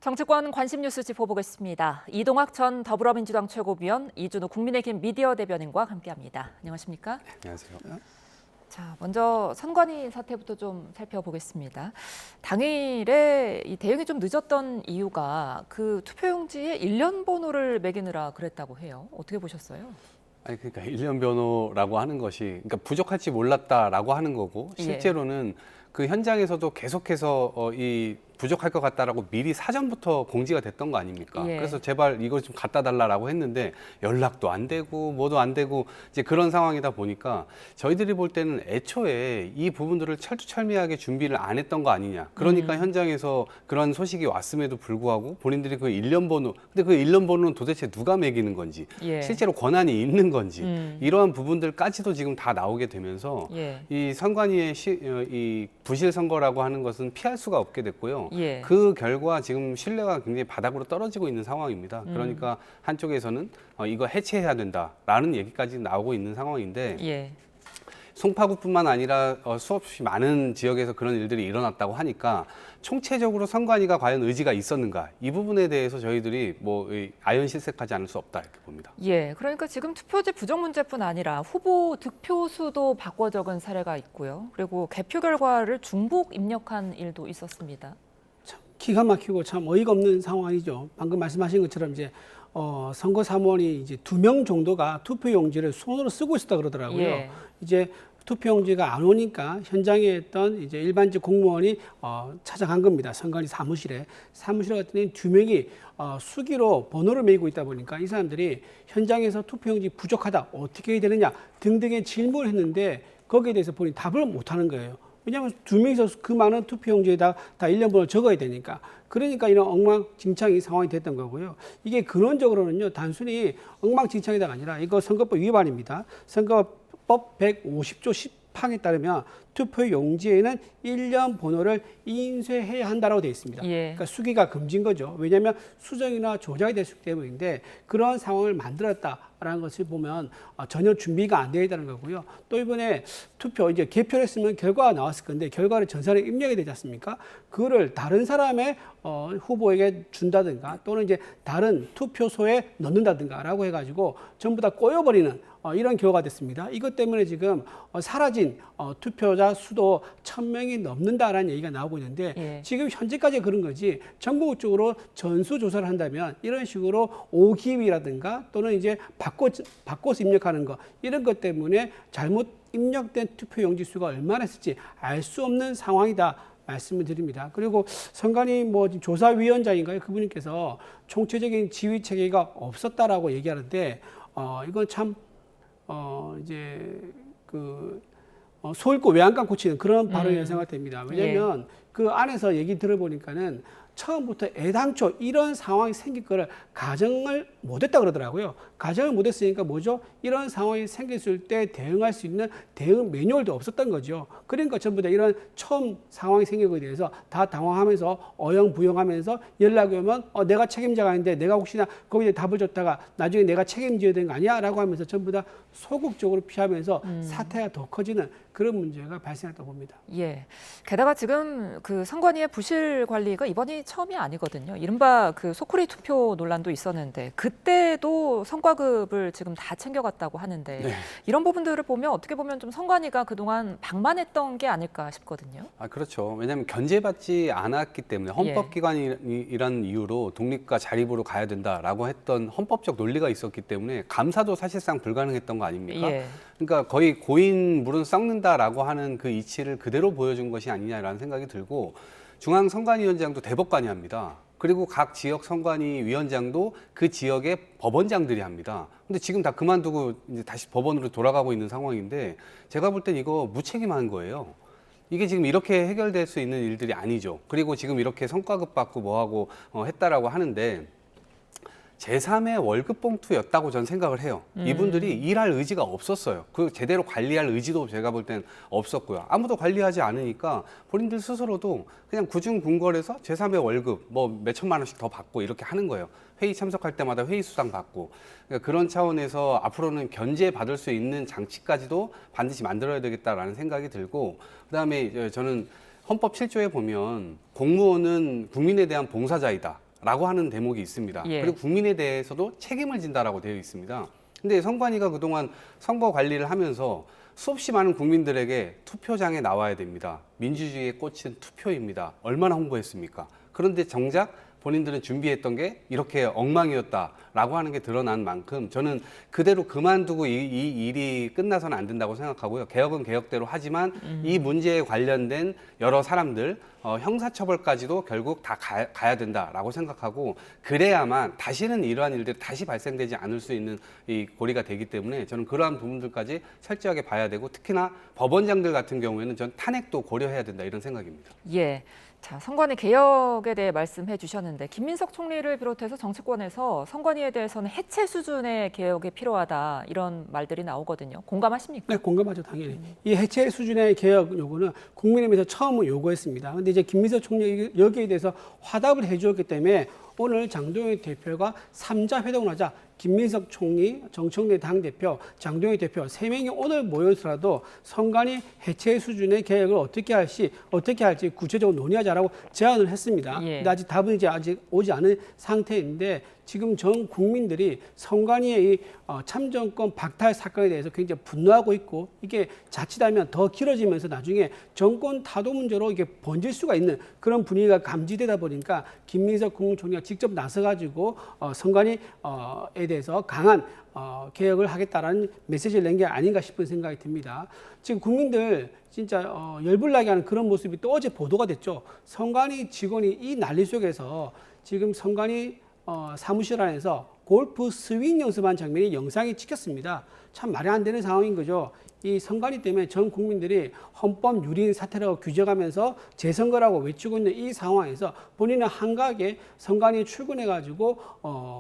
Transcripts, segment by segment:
정치권 관심 뉴스 짚어보겠습니다. 이동학 전 더불어민주당 최고위원, 이준우 국민의힘 미디어 대변인과 함께합니다. 안녕하십니까? 네, 안녕하세요. 자, 먼저 선관위 사태부터 좀 살펴보겠습니다. 당일에 이 대응이 좀 늦었던 이유가 그 투표용지에 일련 번호를 매기느라 그랬다고 해요. 어떻게 보셨어요? 아니 그러니까 일련 변호라고 하는 것이 그러니까 부족할지 몰랐다라고 하는 거고 실제로는 그 현장에서도 계속해서 이 부족할 것 같다라고 미리 사전부터 공지가 됐던 거 아닙니까? 그래서 제발 이거 좀 갖다 달라라고 했는데 연락도 안 되고 뭐도 안 되고 이제 그런 상황이다 보니까 저희들이 볼 때는 애초에 이 부분들을 철두철미하게 준비를 안 했던 거 아니냐. 그러니까 현장에서 그런 소식이 왔음에도 불구하고 본인들이 그 일련 번호, 근데 그 일련 번호는 도대체 누가 매기는 건지, 실제로 권한이 있는 건지 이러한 부분들까지도 지금 다 나오게 되면서 이 선관위의 이 부실 선거라고 하는 것은 피할 수가 없게 됐고요. 그 결과 지금 신뢰가 굉장히 바닥으로 떨어지고 있는 상황입니다. 그러니까 한쪽에서는 이거 해체해야 된다라는 얘기까지 나오고 있는 상황인데 송파구뿐만 아니라 수없이 많은 지역에서 그런 일들이 일어났다고 하니까 총체적으로 선관위가 과연 의지가 있었는가 이 부분에 대해서 저희들이 뭐 아연실색하지 않을 수 없다 이렇게 봅니다. 그러니까 지금 투표지 부정 문제뿐 아니라 후보 득표수도 바꿔 적은 사례가 있고요. 그리고 개표 결과를 중복 입력한 일도 있었습니다. 참 기가 막히고 참 어이가 없는 상황이죠. 방금 말씀하신 것처럼 이제 선거 사무원이 이제 2명 정도가 투표용지를 손으로 쓰고 있었다 그러더라고요. 이제 투표용지가 안 오니까 현장에 있던 이제 일반직 공무원이 찾아간 겁니다. 선관위 사무실에 갔더니 2명이 수기로 번호를 매기고 있다 보니까 이 사람들이 현장에서 투표용지 부족하다 어떻게 해야 되느냐 등등의 질문을 했는데 거기에 대해서 본인이 답을 못 하는 거예요. 왜냐하면 2명이서 그 많은 투표용지에다 다 일련번호를 적어야 되니까. 그러니까 이런 엉망진창이 상황이 됐던 거고요. 이게 근원적으로는요, 단순히 엉망진창이다가 아니라 이거 선거법 위반입니다. 선거법 150조 10항에 따르면 투표용지에는 일련 번호를 인쇄해야 한다고 되어 있습니다. 그러니까 수기가 금지인 거죠. 왜냐하면 수정이나 조작이 됐기 때문인데 그런 상황을 만들었다라는 것을 보면 전혀 준비가 안 되어 있다는 거고요. 또 이번에 투표 이제 개표를 했으면 결과가 나왔을 건데 결과를 전산에 입력이 되지 않습니까? 그거를 다른 사람의 후보에게 준다든가 또는 이제 다른 투표소에 넣는다든가라고 해가지고 전부 다 꼬여버리는 이런 경우가 됐습니다. 이것 때문에 지금 사라진 투표자 수도 1000명이 넘는다라는 얘기가 나오고 있는데 지금 현재까지 그런 거지 전국적으로 전수조사를 한다면 이런 식으로 오기위라든가 또는 이제 바꿔서 입력하는 거 이런 것 때문에 잘못 입력된 투표용지 수가 얼마나 있을지 알 수 없는 상황이다. 말씀을 드립니다. 그리고 선관위 뭐 조사위원장인가요? 그분께서 총체적인 지휘 체계가 없었다라고 얘기하는데 이건 참 이제 소잃고 외양간 고치는 그런 발언이라고 생각됩니다. 왜냐하면 그 안에서 얘기 들어보니까는 처음부터 애당초 이런 상황이 생길 거를 가정을 못했다 그러더라고요. 가정을 못했으니까 뭐죠? 이런 상황이 생겼을 때 대응할 수 있는 대응 매뉴얼도 없었던 거죠. 그러니까 전부 다 이런 처음 상황이 생긴 것에 대해서 다 당황하면서 어영부영하면서 연락이 오면 내가 책임자가 아닌데 내가 혹시나 거기에 답을 줬다가 나중에 내가 책임져야 되는 거 아니야? 라고 하면서 전부 다 소극적으로 피하면서 사태가 더 커지는 그런 문제가 발생했다고 봅니다. 게다가 지금 그 선관위의 부실 관리가 이번이 처음이 아니거든요. 이른바 그 소쿠리 투표 논란도 있었는데 그때도 성과급을 지금 다 챙겨갔다고 하는데 이런 부분들을 보면 어떻게 보면 좀 선관위가 그동안 방만했던 게 아닐까 싶거든요. 그렇죠. 왜냐하면 견제받지 않았기 때문에 헌법기관이라는 이유로 독립과 자립으로 가야 된다라고 했던 헌법적 논리가 있었기 때문에 감사도 사실상 불가능했던 거 아닙니까? 그러니까 거의 고인 물은 썩는다라고 하는 그 이치를 그대로 보여준 것이 아니냐라는 생각이 들고 중앙선관위원장도 대법관이 합니다. 그리고 각 지역 선관위 위원장도 그 지역의 법원장들이 합니다. 근데 지금 다 그만두고 이제 다시 법원으로 돌아가고 있는 상황인데 제가 볼 땐 이거 무책임한 거예요. 이게 지금 이렇게 해결될 수 있는 일들이 아니죠. 그리고 지금 이렇게 성과급 받고 뭐하고 했다라고 하는데 제3의 월급 봉투였다고 저는 생각을 해요. 이분들이 일할 의지가 없었어요. 그 제대로 관리할 의지도 제가 볼 땐 없었고요. 아무도 관리하지 않으니까 본인들 스스로도 그냥 구중궁궐에서 제3의 월급 뭐 몇천만 원씩 더 받고 이렇게 하는 거예요. 회의 참석할 때마다 회의 수당 받고. 그러니까 그런 차원에서 앞으로는 견제 받을 수 있는 장치까지도 반드시 만들어야 되겠다라는 생각이 들고 그다음에 저는 헌법 7조에 보면 공무원은 국민에 대한 봉사자이다. 라고 하는 대목이 있습니다. 예. 그리고 국민에 대해서도 책임을 진다라고 되어 있습니다. 근데 선관위가 그동안 선거 관리를 하면서 수없이 많은 국민들에게 투표장에 나와야 됩니다. 민주주의의 꽃은 투표입니다. 얼마나 홍보했습니까? 그런데 정작 본인들은 준비했던 게 이렇게 엉망이었다라고 하는 게 드러난 만큼 저는 그대로 그만두고 이 일이 끝나서는 안 된다고 생각하고요. 개혁은 개혁대로 하지만 이 문제에 관련된 여러 사람들 형사처벌까지도 결국 다 가야 된다라고 생각하고 그래야만 다시는 이러한 일들이 다시 발생되지 않을 수 있는 이 고리가 되기 때문에 저는 그러한 부분들까지 철저하게 봐야 되고 특히나 법원장들 같은 경우에는 전 탄핵도 고려해야 된다 이런 생각입니다. 예. 자, 선관위 개혁에 대해 말씀해 주셨는데 김민석 총리를 비롯해서 정치권에서 선관위에 대해서는 해체 수준의 개혁이 필요하다 이런 말들이 나오거든요. 공감하십니까? 네, 공감하죠, 당연히. 이 해체 수준의 개혁 요구는 국민의힘에서 처음 요구했습니다. 근데 이제 김민석 총리 여기에 대해서 화답을 해주었기 때문에 오늘 장동영 대표가 3자 회동을 하자 김민석 총리, 정청래 당대표, 장동영 대표 3명이 오늘 모여서라도 선관위 해체 수준의 개혁을 어떻게 할지 구체적으로 논의하자라고 제안을 했습니다. 예. 근데 아직 답은 이제 아직 오지 않은 상태인데 지금 전 국민들이 선관위의 이 참정권 박탈 사건에 대해서 굉장히 분노하고 있고 이게 자칫하면 더 길어지면서 나중에 정권 타도 문제로 이게 번질 수가 있는 그런 분위기가 감지되다 보니까 김민석 국무총리가 직접 나서가지고 선관위에 대해서 강한 개혁을 하겠다라는 메시지를 낸 게 아닌가 싶은 생각이 듭니다. 지금 국민들 진짜 열불나게 하는 그런 모습이 또 어제 보도가 됐죠. 선관위 직원이 이 난리 속에서 지금 선관위 사무실 안에서 골프 스윙 연습한 장면이 영상에 찍혔습니다. 참 말이 안 되는 상황인 거죠. 이 선관위 때문에 전 국민들이 헌법 유린 사태라고 규정하면서 재선거라고 외치고 있는 이 상황에서 본인은 한가하게 선관위에 출근해가지고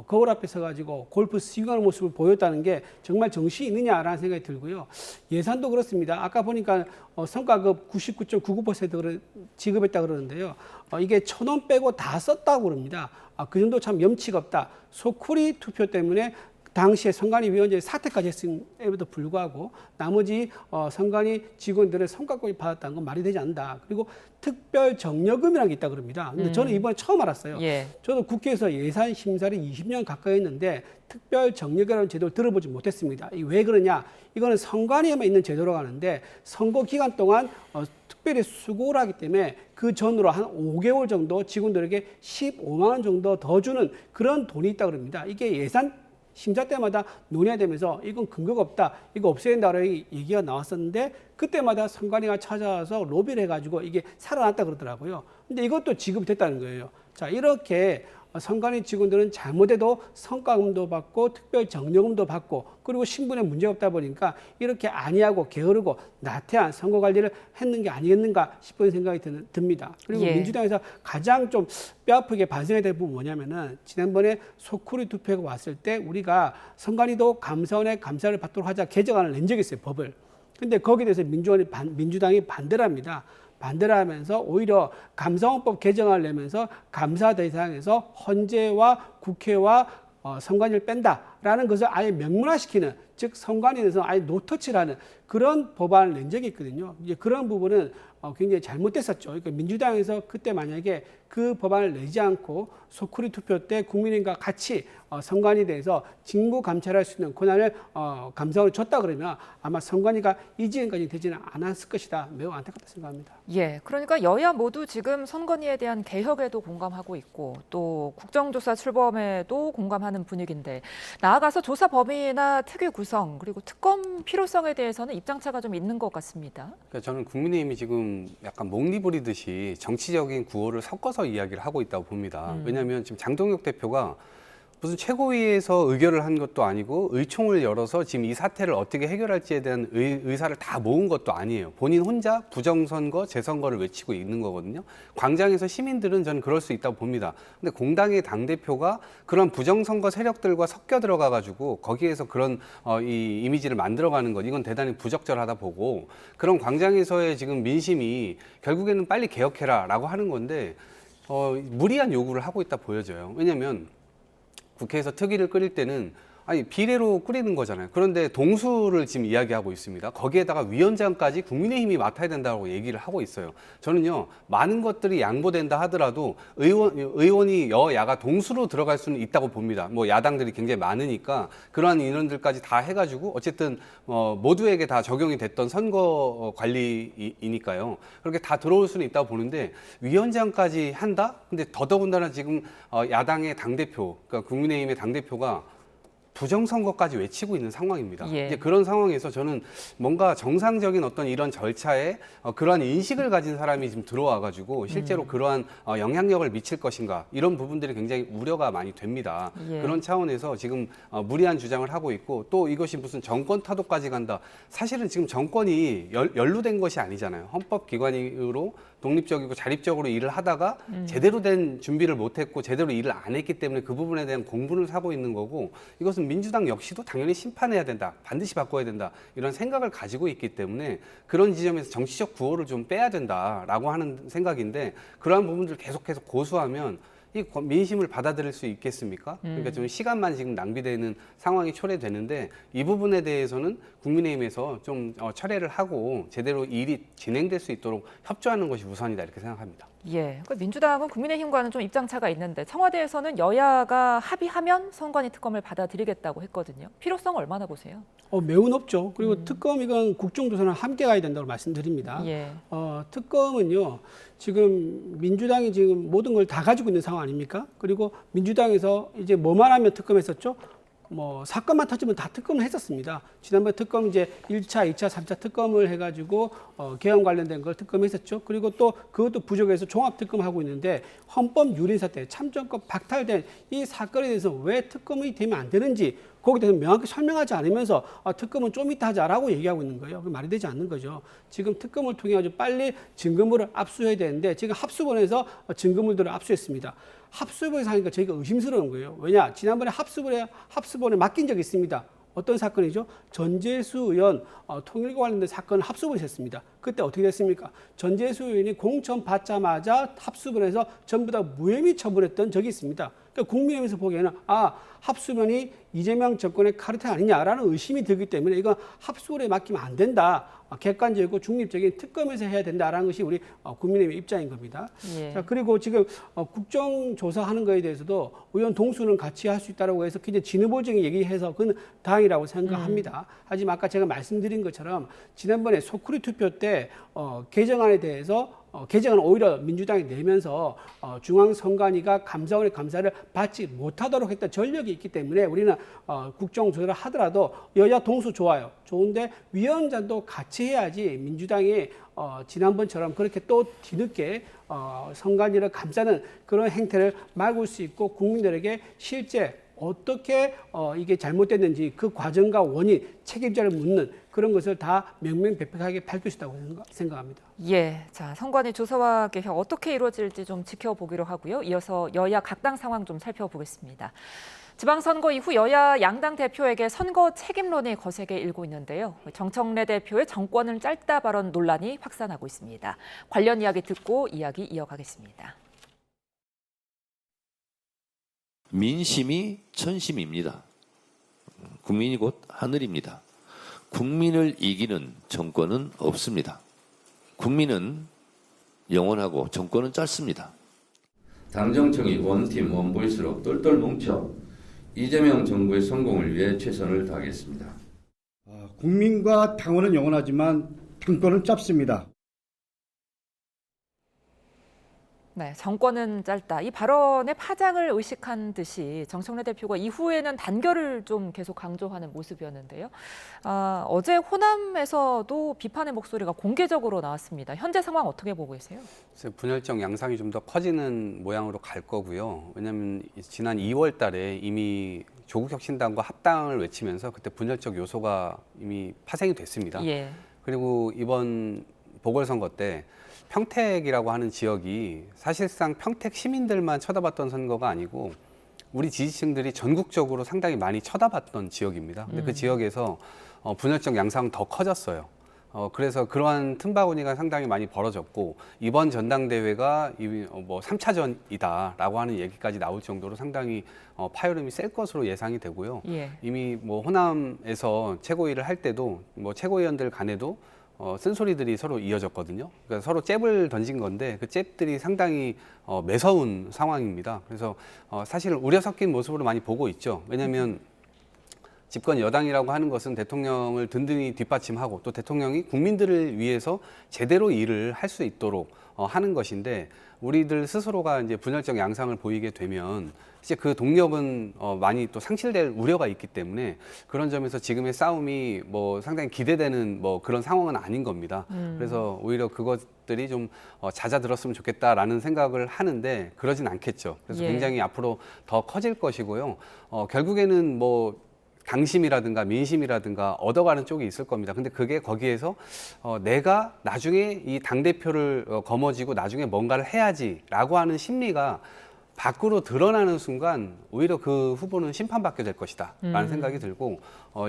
거울 앞에 서가지고 골프 스윙하는 모습을 보였다는 게 정말 정신이 있느냐라는 생각이 들고요. 예산도 그렇습니다. 아까 보니까 성과급 99.99% 지급했다 그러는데요. 이게 1,000원 빼고 다 썼다고 그럽니다. 그 정도 참 염치가 없다. 소쿠리 투표 때문에 당시에 선관위 위원장이 사퇴까지 했음에도 불구하고 나머지 선관위 직원들의 성과급을 받았다는 건 말이 되지 않는다. 그리고 특별 정려금이라는 게 있다고 그럽니다. 근데 저는 이번에 처음 알았어요. 예. 저도 국회에서 예산 심사를 20년 가까이 했는데 특별 정려금이라는 제도를 들어보지 못했습니다. 이게 왜 그러냐? 이거는 선관위에만 있는 제도로 가는데 선거 기간 동안 특별히 수고를 하기 때문에 그 전으로 한 5개월 정도 직원들에게 15만 원 정도 더 주는 그런 돈이 있다고 그럽니다. 이게 예산 심사 때마다 논의되면서 이건 근거가 없다, 이거 없애야 된다라는 얘기가 나왔었는데 그때마다 선관위가 찾아와서 로비를 해가지고 이게 살아났다 그러더라고요. 근데 이것도 지급됐다는 거예요. 자, 이렇게 선관위 직원들은 잘못해도 성과금도 받고 특별 정려금도 받고 그리고 신분에 문제가 없다 보니까 이렇게 안이하고 게으르고 나태한 선거 관리를 했는 게 아니겠는가 싶은 생각이 듭니다. 그리고 예. 민주당에서 가장 좀 뼈아프게 반성해야 될 부분 뭐냐면은 지난번에 소쿠리 투표가 왔을 때 우리가 선관위도 감사원의 감사를 받도록 하자 개정안을 낸 적이 있어요, 법을. 근데 거기에 대해서 민주당이 반대를 합니다. 반대를 하면서 오히려 감사원법 개정안을 내면서 감사 대상에서 헌재와 국회와 선관위를 뺀다라는 것을 아예 명문화시키는, 즉 선관위에서 아예 노터치를 하는 그런 법안을 낸 적이 있거든요. 이제 그런 부분은 굉장히 잘못됐었죠. 그러니까 민주당에서 그때 만약에 그 법안을 내지 않고 소쿠리 투표 때 국민과 같이 선관위에 대해서 직무 감찰할 수 있는 권한을 감사원에 줬다 그러면 아마 선관위가 이 지경까지 되지는 않았을 것이다. 매우 안타깝다 생각합니다. 예, 그러니까 여야 모두 지금 선관위에 대한 개혁에도 공감하고 있고 또 국정조사 출범에도 공감하는 분위기인데 나아가서 조사 범위나 특위 구성 그리고 특검 필요성에 대해서는 입장차가 좀 있는 것 같습니다. 그러니까 저는 국민의힘이 지금 약간 목리 부리듯이 정치적인 구호를 섞어서 이야기를 하고 있다고 봅니다. 왜냐하면 지금 장동혁 대표가 무슨 최고위에서 의결을 한 것도 아니고 의총을 열어서 지금 이 사태를 어떻게 해결할지에 대한 의사를 다 모은 것도 아니에요. 본인 혼자 부정선거, 재선거를 외치고 있는 거거든요. 광장에서 시민들은 저는 그럴 수 있다고 봅니다. 근데 공당의 당대표가 그런 부정선거 세력들과 섞여 들어가가지고 거기에서 그런 이 이미지를 만들어가는 것, 이건 대단히 부적절하다 보고 그런 광장에서의 지금 민심이 결국에는 빨리 개혁해라라고 하는 건데 무리한 요구를 하고 있다 보여져요. 왜냐하면 국회에서 특위를 끓일 때는 아니 비례로 꾸리는 거잖아요. 그런데 동수를 지금 이야기하고 있습니다. 거기에다가 위원장까지 국민의힘이 맡아야 된다고 얘기를 하고 있어요. 저는요, 많은 것들이 양보된다 하더라도 의원이 여야가 동수로 들어갈 수는 있다고 봅니다. 뭐 야당들이 굉장히 많으니까 그러한 인원들까지 다 해가지고 어쨌든 모두에게 다 적용이 됐던 선거 관리이니까요. 그렇게 다 들어올 수는 있다고 보는데 위원장까지 한다? 근데 더더군다나 지금 야당의 당대표, 그러니까 국민의힘의 당대표가 부정선거까지 외치고 있는 상황입니다. 예. 이제 그런 상황에서 저는 뭔가 정상적인 어떤 이런 절차에 그러한 인식을 가진 사람이 지금 들어와가지고 실제로 그러한 영향력을 미칠 것인가 이런 부분들이 굉장히 우려가 많이 됩니다. 예. 그런 차원에서 지금 무리한 주장을 하고 있고 또 이것이 무슨 정권 타도까지 간다. 사실은 지금 정권이 연루된 것이 아니잖아요. 헌법기관으로 독립적이고 자립적으로 일을 하다가 제대로 된 준비를 못했고 제대로 일을 안 했기 때문에 그 부분에 대한 공분을 사고 있는 거고 이것은 민주당 역시도 당연히 심판해야 된다. 반드시 바꿔야 된다. 이런 생각을 가지고 있기 때문에 그런 지점에서 정치적 구호를 좀 빼야 된다라고 하는 생각인데 그러한 부분들을 계속해서 고수하면 이 민심을 받아들일 수 있겠습니까? 그러니까 좀 시간만 지금 낭비되는 상황이 초래되는데 이 부분에 대해서는 국민의힘에서 좀 철회를 하고 제대로 일이 진행될 수 있도록 협조하는 것이 우선이다 이렇게 생각합니다. 예, 그러니까 민주당은 국민의힘과는 좀 입장 차가 있는데 청와대에서는 여야가 합의하면 선관위 특검을 받아들이겠다고 했거든요. 필요성 얼마나 보세요? 매우 높죠. 그리고 특검 이건 국정조사랑 함께 가야 된다고 말씀드립니다. 예. 특검은요, 지금 민주당이 지금 모든 걸 다 가지고 있는 상황 아닙니까? 그리고 민주당에서 이제 뭐만 하면 특검했었죠? 뭐 사건만 터지면 다 특검을 했었습니다. 지난번에 특검 이제 1차, 2차, 3차 특검을 해가지고 개헌 관련된 걸 특검했었죠. 그리고 또 그것도 부족해서 종합 특검하고 있는데 헌법 유린사 때 참정권 박탈된 이 사건에 대해서 왜 특검이 되면 안 되는지 거기에 대해서 명확히 설명하지 않으면서 특검은 좀 이따 하자라고 얘기하고 있는 거예요. 말이 되지 않는 거죠. 지금 특검을 통해 가지고 빨리 증거물을 압수해야 되는데 지금 합수본에서 증거물들을 압수했습니다. 합수본에서 하니까 저희가 의심스러운 거예요. 왜냐? 지난번에 합수본에 맡긴 적이 있습니다. 어떤 사건이죠? 전재수 의원 통일과 관련된 사건을 합수본에서 했습니다. 그때 어떻게 됐습니까? 전재수 의원이 공천 받자마자 합수본에서 전부 다 무혐의 처분했던 적이 있습니다. 그러니까 국민의힘에서 보기에는 합수본이 이재명 정권의 카르텔 아니냐라는 의심이 들기 때문에 이건 합수본에 맡기면 안 된다. 객관적이고 중립적인 특검에서 해야 된다라는 것이 우리 국민의힘의 입장인 겁니다. 예. 자, 그리고 지금 국정조사하는 거에 대해서도 의원 동수는 같이 할 수 있다고 해서 굉장히 진보적인 얘기해서 그건 다행이라고 생각합니다. 하지만 아까 제가 말씀드린 것처럼 지난번에 소쿠리 투표 때 개정안에 대해서 개정은 오히려 민주당이 내면서 중앙선관위가 감사원의 감사를 받지 못하도록 했던 전력이 있기 때문에 우리는 국정조사를 하더라도 여야 동수 좋아요. 좋은데 위원장도 같이 해야지 민주당이 지난번처럼 그렇게 또 뒤늦게 선관위를 감싸는 그런 행태를 막을 수 있고 국민들에게 실제 어떻게 이게 잘못됐는지 그 과정과 원인, 책임자를 묻는 그런 것을 다 명명백백하게 밝힐 수 있다고 생각합니다. 예, 자 선관위 조사와 개혁 어떻게 이루어질지 좀 지켜보기로 하고요. 이어서 여야 각 당 상황 좀 살펴보겠습니다. 지방선거 이후 여야 양당 대표에게 선거 책임론이 거세게 일고 있는데요. 정청래 대표의 정권은 짧다 발언 논란이 확산하고 있습니다. 관련 이야기 듣고 이야기 이어가겠습니다. 민심이 천심입니다. 국민이 곧 하늘입니다. 국민을 이기는 정권은 없습니다. 국민은 영원하고 정권은 짧습니다. 당정청이 원팀 원보일수록 똘똘 뭉쳐 이재명 정부의 성공을 위해 최선을 다하겠습니다. 국민과 당원은 영원하지만 당권은 짧습니다. 네, 정권은 짧다. 이 발언의 파장을 의식한 듯이 정청래 대표가 이후에는 단결을 좀 계속 강조하는 모습이었는데요. 어제 호남에서도 비판의 목소리가 공개적으로 나왔습니다. 현재 상황 어떻게 보고 계세요? 분열적 양상이 좀 더 커지는 모양으로 갈 거고요. 왜냐하면 지난 2월 달에 이미 조국혁신당과 합당을 외치면서 그때 분열적 요소가 이미 파생이 됐습니다. 예. 그리고 이번 보궐선거 때 평택이라고 하는 지역이 사실상 평택 시민들만 쳐다봤던 선거가 아니고 우리 지지층들이 전국적으로 상당히 많이 쳐다봤던 지역입니다. 근데 그 지역에서 분열적 양상은 더 커졌어요. 그래서 그러한 틈바구니가 상당히 많이 벌어졌고 이번 전당대회가 이미 뭐 3차전이다라고 하는 얘기까지 나올 정도로 상당히 파열음이 셀 것으로 예상이 되고요. 예. 이미 뭐 호남에서 최고위를 할 때도 뭐 최고위원들 간에도 쓴소리들이 서로 이어졌거든요. 그러니까 서로 잽을 던진 건데 그 잽들이 상당히 매서운 상황입니다. 그래서 사실 우려 섞인 모습으로 많이 보고 있죠. 왜냐하면 집권 여당이라고 하는 것은 대통령을 든든히 뒷받침하고 또 대통령이 국민들을 위해서 제대로 일을 할 수 있도록 하는 것인데 우리들 스스로가 이제 분열적 양상을 보이게 되면 이제 그 동력은 많이 또 상실될 우려가 있기 때문에 그런 점에서 지금의 싸움이 뭐 상당히 기대되는 뭐 그런 상황은 아닌 겁니다. 그래서 오히려 그것들이 좀 잦아들었으면 좋겠다라는 생각을 하는데 그러진 않겠죠. 그래서 예. 굉장히 앞으로 더 커질 것이고요. 결국에는 뭐 당심이라든가 민심이라든가 얻어가는 쪽이 있을 겁니다. 근데 그게 거기에서 내가 나중에 이 당대표를 거머쥐고 나중에 뭔가를 해야지라고 하는 심리가 밖으로 드러나는 순간 오히려 그 후보는 심판받게 될 것이다 라는 생각이 들고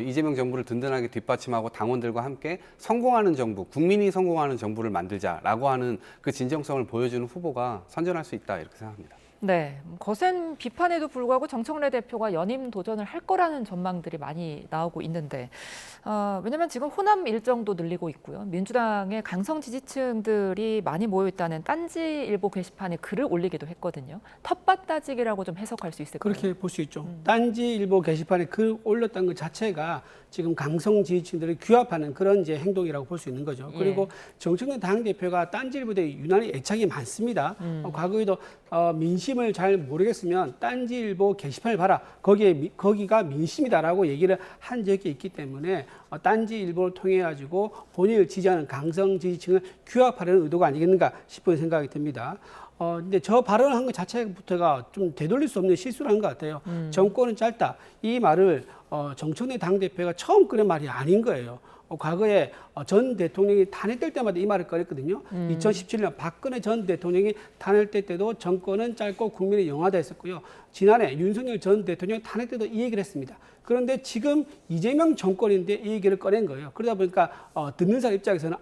이재명 정부를 든든하게 뒷받침하고 당원들과 함께 성공하는 정부, 국민이 성공하는 정부를 만들자라고 하는 그 진정성을 보여주는 후보가 선전할 수 있다 이렇게 생각합니다. 네, 거센 비판에도 불구하고 정청래 대표가 연임 도전을 할 거라는 전망들이 많이 나오고 있는데 왜냐하면 지금 호남 일정도 늘리고 있고요. 민주당의 강성 지지층들이 많이 모여 있다는 딴지일보 게시판에 글을 올리기도 했거든요. 텃밭 따지기라고 좀 해석할 수 있을까요? 그렇게 볼 수 있죠. 딴지일보 게시판에 글 올렸다는 것 자체가 지금 강성 지지층들을 규합하는 그런 이제 행동이라고 볼 수 있는 거죠. 그리고 정청래 당대표가 딴지일보에 유난히 애착이 많습니다. 과거에도 민심을 잘 모르겠으면 딴지일보 게시판을 봐라. 거기가 민심이다라고 얘기를 한 적이 있기 때문에 딴지일보를 통해 가지고 본인을 지지하는 강성 지지층을 규합하려는 의도가 아니겠는가 싶은 생각이 듭니다. 근데 저 발언을 한 것 자체부터가 좀 되돌릴 수 없는 실수를 한 것 같아요. 정권은 짧다. 이 말을 정청래 당대표가 처음 꺼낸 말이 아닌 거예요. 과거에 전 대통령이 탄핵될 때마다 이 말을 꺼냈거든요. 2017년 박근혜 전 대통령이 탄핵될 때도 정권은 짧고 국민의 영화다 했었고요. 지난해 윤석열 전 대통령 탄핵 때도 이 얘기를 했습니다. 그런데 지금 이재명 정권인데 이 얘기를 꺼낸 거예요. 그러다 보니까 듣는 사람 입장에서는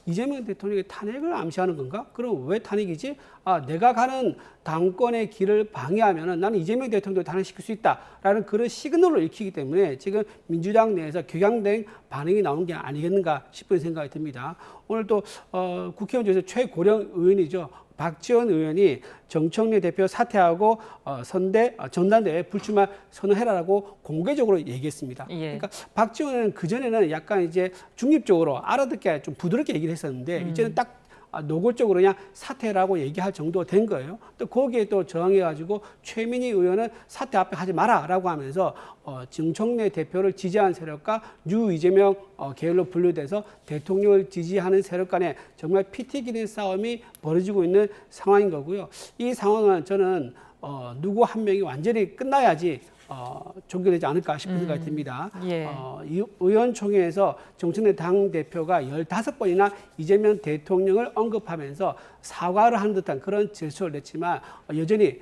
이재명 대통령이 탄핵을 암시하는 건가? 그럼 왜 탄핵이지? 내가 가는 당권의 길을 방해하면 나는 이재명 대통령을 탄핵시킬 수 있다라는 그런 시그널을 읽히기 때문에 지금 민주당 내에서 격양된 반응이 나오는 게 아니겠는가 싶은 생각이 듭니다. 오늘 또 국회의원 중에서 최고령 의원이죠. 박지원 의원이 정청래 대표 사퇴하고 전당대회 불출마 선언해라라고 공개적으로 얘기했습니다. 그러니까 박지원 의원은 그전에는 약간 이제 중립적으로 알아듣게 좀 부드럽게 얘기를 했었는데 이제는 딱 노골적으로 그냥 사퇴라고 얘기할 정도가 된 거예요. 또 거기에 또 저항해가지고 최민희 의원은 사퇴 앞에 하지 마라라고 하면서 정청래 대표를 지지한 세력과 뉴 이재명 계열로 분류돼서 대통령을 지지하는 세력 간에 정말 피 튀기는 싸움이 벌어지고 있는 상황인 거고요. 이 상황은 저는 누구 한 명이 완전히 끝나야지 종결되지 않을까 싶은 생각이 듭니다. 이 의원총회에서 정청래 당대표가 15번이나 이재명 대통령을 언급하면서 사과를 하는 듯한 그런 제스처를 냈지만 여전히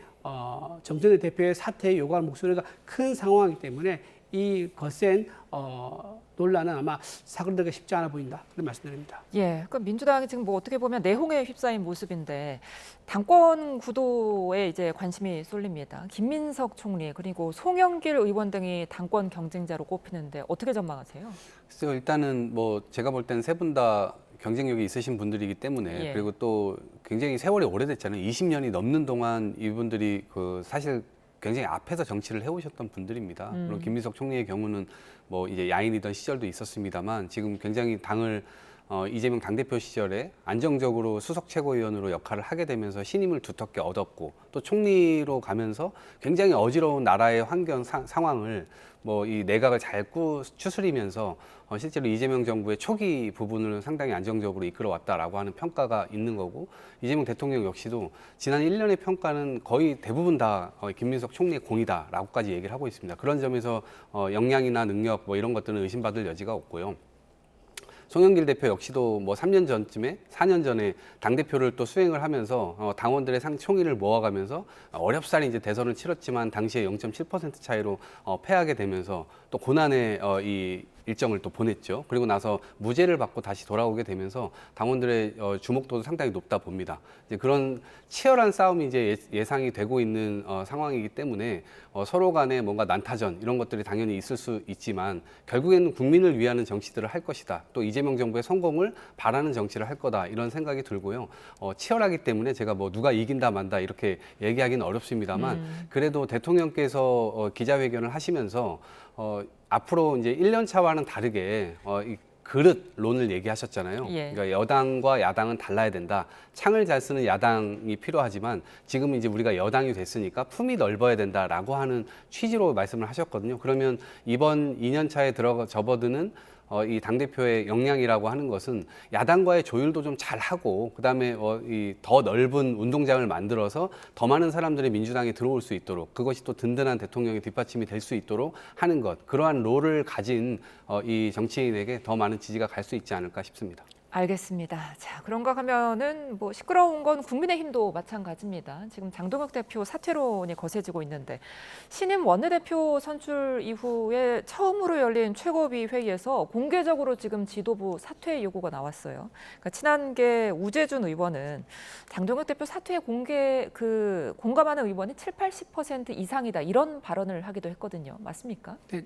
정청래 대표의 사퇴에 요구하는 목소리가 큰 상황이기 때문에 이 거센 논란은 아마 사그라들기가 쉽지 않아 보인다. 그런 말씀드립니다. 그러니까 민주당이 지금 뭐 어떻게 보면 내홍에 휩싸인 모습인데 당권 구도에 이제 관심이 쏠립니다. 김민석 총리 그리고 송영길 의원 등이 당권 경쟁자로 꼽히는데 어떻게 전망하세요? 그래서 일단은 뭐 제가 볼 때는 세 분 다 경쟁력이 있으신 분들이기 때문에 그리고 또 굉장히 세월이 오래됐잖아요. 20년이 넘는 동안 이분들이 그 사실 굉장히 앞에서 정치를 해오셨던 분들입니다. 물론 김민석 총리의 경우는 뭐 이제 야인이던 시절도 있었습니다만 지금 굉장히 당을 이재명 당대표 시절에 안정적으로 수석 최고위원으로 역할을 하게 되면서 신임을 두텁게 얻었고 또 총리로 가면서 굉장히 어지러운 나라의 환경 상황을 뭐 이 내각을 잘 추스리면서 실제로 이재명 정부의 초기 부분을 상당히 안정적으로 이끌어왔다라고 하는 평가가 있는 거고 이재명 대통령 역시도 지난 1년의 평가는 거의 대부분 다 김민석 총리의 공이다라고까지 얘기를 하고 있습니다. 그런 점에서 역량이나 능력 뭐 이런 것들은 의심받을 여지가 없고요. 송영길 대표 역시도 뭐 3년 전쯤에 4년 전에 당대표를 또 수행을 하면서 당원들의 총의를 모아가면서 어렵사리 이제 대선을 치렀지만 당시에 0.7% 차이로 패하게 되면서 또 고난의 이 일정을 또 보냈죠. 그리고 나서 무죄를 받고 다시 돌아오게 되면서 당원들의 주목도도 상당히 높다 봅니다. 이제 그런 치열한 싸움이 이제 예상이 되고 있는 상황이기 때문에 서로 간에 뭔가 난타전 이런 것들이 당연히 있을 수 있지만 결국에는 국민을 위하는 정치들을 할 것이다. 또 이재명 정부의 성공을 바라는 정치를 할 거다. 이런 생각이 들고요. 치열하기 때문에 제가 뭐 누가 이긴다 만다 이렇게 얘기하기는 어렵습니다만 그래도 대통령께서 기자회견을 하시면서 앞으로 이제 1년 차와는 다르게 이 그릇론을 얘기하셨잖아요. 예. 그러니까 여당과 야당은 달라야 된다. 창을 잘 쓰는 야당이 필요하지만 지금 이제 우리가 여당이 됐으니까 품이 넓어야 된다라고 하는 취지로 말씀을 하셨거든요. 그러면 이번 2년 차에 접어드는 이 당대표의 역량이라고 하는 것은 야당과의 조율도 좀 잘하고 그다음에 이 더 넓은 운동장을 만들어서 더 많은 사람들이 민주당에 들어올 수 있도록 그것이 또 든든한 대통령의 뒷받침이 될 수 있도록 하는 것 그러한 롤을 가진 이 정치인에게 더 많은 지지가 갈 수 있지 않을까 싶습니다. 알겠습니다. 자, 그런가 하면은 뭐 시끄러운 건 국민의힘도 마찬가지입니다. 지금 장동혁 대표 사퇴론이 거세지고 있는데 신임 원내대표 선출 이후에 처음으로 열린 최고위 회의에서 공개적으로 지금 지도부 사퇴 요구가 나왔어요. 그러니까 친한계 우재준 의원은 장동혁 대표 사퇴에 공감하는 의원이 70-80% 이상이다 이런 발언을 하기도 했거든요. 맞습니까? 네,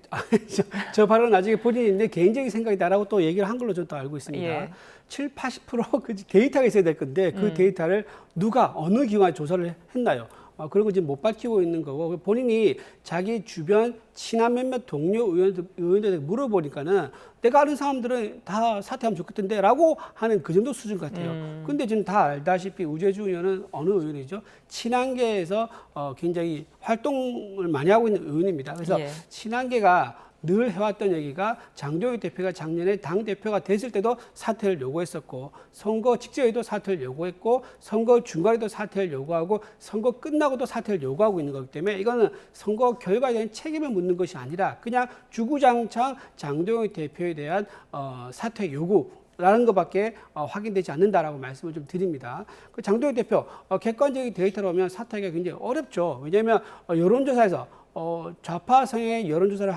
저 발언은 나중에 본인이 내 개인적인 생각이다라고 또 얘기를 한 걸로 저는 또 알고 있습니다. 예. 70-80% 데이터가 있어야 될 건데 그 데이터를 누가 어느 기관에 조사를 했나요? 그런 거 지금 못 밝히고 있는 거고 본인이 자기 주변 친한 몇몇 동료 의원들에게 물어보니까는 내가 아는 사람들은 다 사퇴하면 좋겠던데 라고 하는 그 정도 수준 같아요. 근데 지금 다 알다시피 우재준 의원은 어느 의원이죠? 친한계에서 굉장히 활동을 많이 하고 있는 의원입니다. 그래서 예. 친한계가 늘 해왔던 얘기가 장동혁 대표가 작년에 당대표가 됐을 때도 사퇴를 요구했었고 선거 직전에도 사퇴를 요구했고 선거 중간에도 사퇴를 요구하고 선거 끝나고도 사퇴를 요구하고 있는 거기 때문에 이거는 선거 결과에 대한 책임을 묻는 것이 아니라 그냥 주구장창 장동혁 대표에 대한 사퇴 요구 라는 것밖에 확인되지 않는다라고 말씀을 좀 드립니다. 그 장동혁 대표 객관적인 데이터로 보면 사퇴하기가 굉장히 어렵죠. 왜냐하면 여론조사에서 좌파 성향의 여론조사를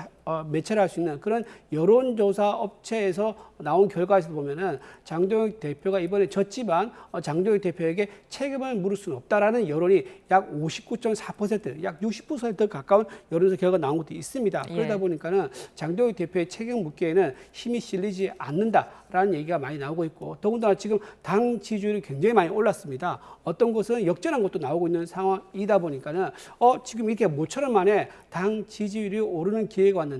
매체를 할 수 있는 그런 여론조사 업체에서 나온 결과에서 보면은 장동혁 대표가 이번에 졌지만 장동혁 대표에게 책임을 물을 수는 없다라는 여론이 약 59.4%, 약 60% 가까운 여론조사 결과가 나온 것도 있습니다. 그러다 보니까는 장동혁 대표의 책임 묻기에는 힘이 실리지 않는다라는 얘기가 많이 나오고 있고 더군다나 지금 당 지지율이 굉장히 많이 올랐습니다. 어떤 곳은 역전한 것도 나오고 있는 상황이다 보니까는 지금 이렇게 모처럼 만에 당 지지율이 오르는 기회가 왔는데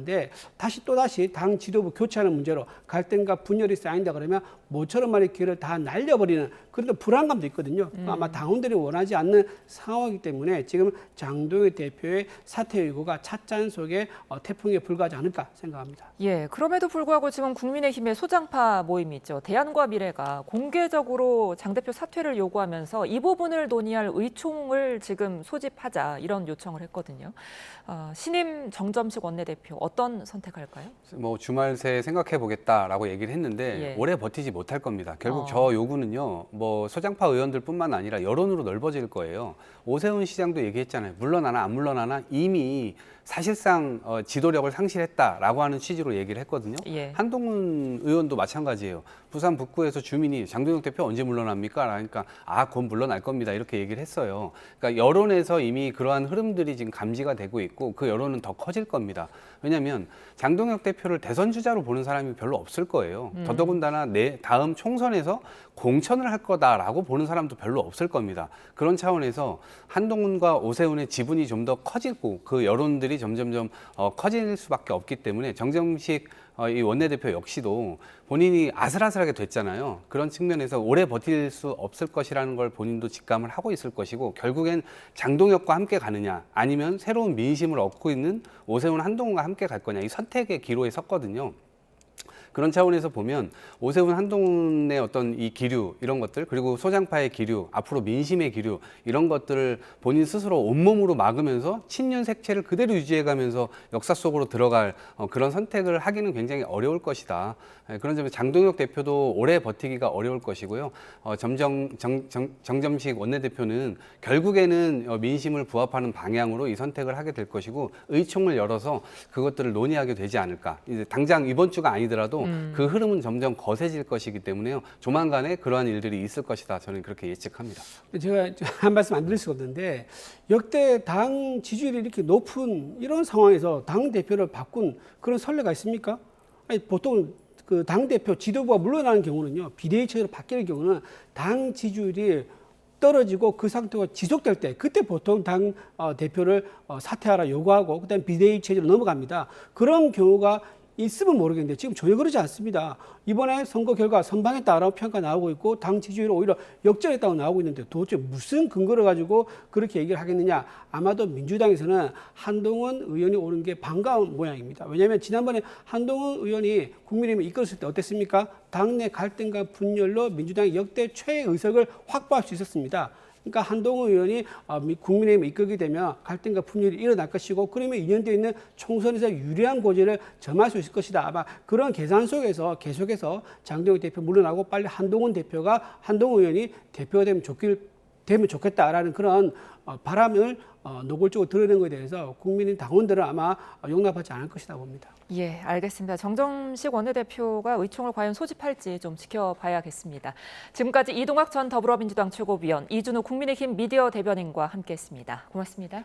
또다시 당 지도부 교체하는 문제로 갈등과 분열이 쌓인다 그러면 모처럼 만의 기회를 다 날려버리는 그런 불안감도 있거든요. 아마 당원들이 원하지 않는 상황이기 때문에 지금 장동혁 대표의 사퇴 요구가 찻잔 속에 태풍에 불과하지 않을까 생각합니다. 예, 그럼에도 불구하고 지금 국민의힘의 소장파 모임이 있죠. 대안과 미래가 공개적으로 장 대표 사퇴를 요구하면서 이 부분을 논의할 의총을 지금 소집하자 이런 요청을 했거든요. 신임 정점식 원내대표 어떤 선택할까요? 뭐 주말 새 생각해 보겠다라고 얘기를 했는데 예. 오래 버티지 못할 겁니다. 결국 저 요구는요. 뭐 소장파 의원들뿐만 아니라 여론으로 넓어질 거예요. 오세훈 시장도 얘기했잖아요. 물러나나 안 물러나나 이미 사실상 지도력을 상실했다라고 하는 취지로 얘기를 했거든요. 예. 한동훈 의원도 마찬가지예요. 부산 북구에서 주민이 장동혁 대표 언제 물러납니까? 그러니까 곧 물러날 겁니다. 이렇게 얘기를 했어요. 그러니까 여론에서 이미 그러한 흐름들이 지금 감지가 되고 있고 그 여론은 더 커질 겁니다. 왜냐하면 장동혁 대표를 대선 주자로 보는 사람이 별로 없을 거예요. 더더군다나 다음 총선에서 공천을 할 거다라고 보는 사람도 별로 없을 겁니다. 그런 차원에서 한동훈과 오세훈의 지분이 좀 더 커지고 그 여론들이 점점점 커질 수밖에 없기 때문에 정점식 이 원내대표 역시도 본인이 아슬아슬하게 됐잖아요. 그런 측면에서 오래 버틸 수 없을 것이라는 걸 본인도 직감을 하고 있을 것이고 결국엔 장동혁과 함께 가느냐 아니면 새로운 민심을 얻고 있는 오세훈 한동훈과 함께 갈 거냐 이 선택의 기로에 섰거든요. 그런 차원에서 보면 오세훈 한동훈의 어떤 이 기류 이런 것들 그리고 소장파의 기류 앞으로 민심의 기류 이런 것들을 본인 스스로 온몸으로 막으면서 친윤 색채를 그대로 유지해가면서 역사 속으로 들어갈 그런 선택을 하기는 굉장히 어려울 것이다. 그런 점에서 장동혁 대표도 오래 버티기가 어려울 것이고요. 정점식 원내대표는 결국에는 민심을 부합하는 방향으로 이 선택을 하게 될 것이고 의총을 열어서 그것들을 논의하게 되지 않을까. 이제 당장 이번 주가 아니더라도 그 흐름은 점점 거세질 것이기 때문에요. 조만간에 그러한 일들이 있을 것이다. 저는 그렇게 예측합니다. 제가 한 말씀 안 드릴 수가 없는데 역대 당 지지율이 이렇게 높은 이런 상황에서 당 대표를 바꾼 그런 선례가 있습니까? 아니, 보통 그 당 대표 지도부가 물러나는 경우는요, 비대위 체제로 바뀌는 경우는 당 지지율이 떨어지고 그 상태가 지속될 때 그때 보통 당 대표를 사퇴하라 요구하고 그다음 비대위 체제로 넘어갑니다. 그런 경우가 있으면 모르겠는데 지금 전혀 그러지 않습니다. 이번에 선거 결과 선방했다라고 평가 나오고 있고 당 지지율이 오히려 역전했다고 나오고 있는데 도대체 무슨 근거를 가지고 그렇게 얘기를 하겠느냐. 아마도 민주당에서는 한동훈 의원이 오는 게 반가운 모양입니다. 왜냐하면 지난번에 한동훈 의원이 국민의힘을 이끌었을 때 어땠습니까? 당내 갈등과 분열로 민주당이 역대 최의석을 확보할 수 있었습니다. 그러니까 한동훈 의원이 국민의힘을 이끌게 되면 갈등과 분열이 일어날 것이고 그러면 2년 뒤에 있는 총선에서 유리한 고지를 점할 수 있을 것이다. 아마 그런 계산 속에서 계속해서 장동혁 대표 물러나고 빨리 한동훈 의원이 대표가 되면 좋겠다라는 그런 바람을 노골적으로 드러낸 것에 대해서 국민의 당원들은 아마 용납하지 않을 것이다 봅니다. 예, 알겠습니다. 정점식 원내대표가 의총을 과연 소집할지 좀 지켜봐야겠습니다. 지금까지 이동학 전 더불어민주당 최고위원, 이준우 국민의힘 미디어 대변인과 함께했습니다. 고맙습니다.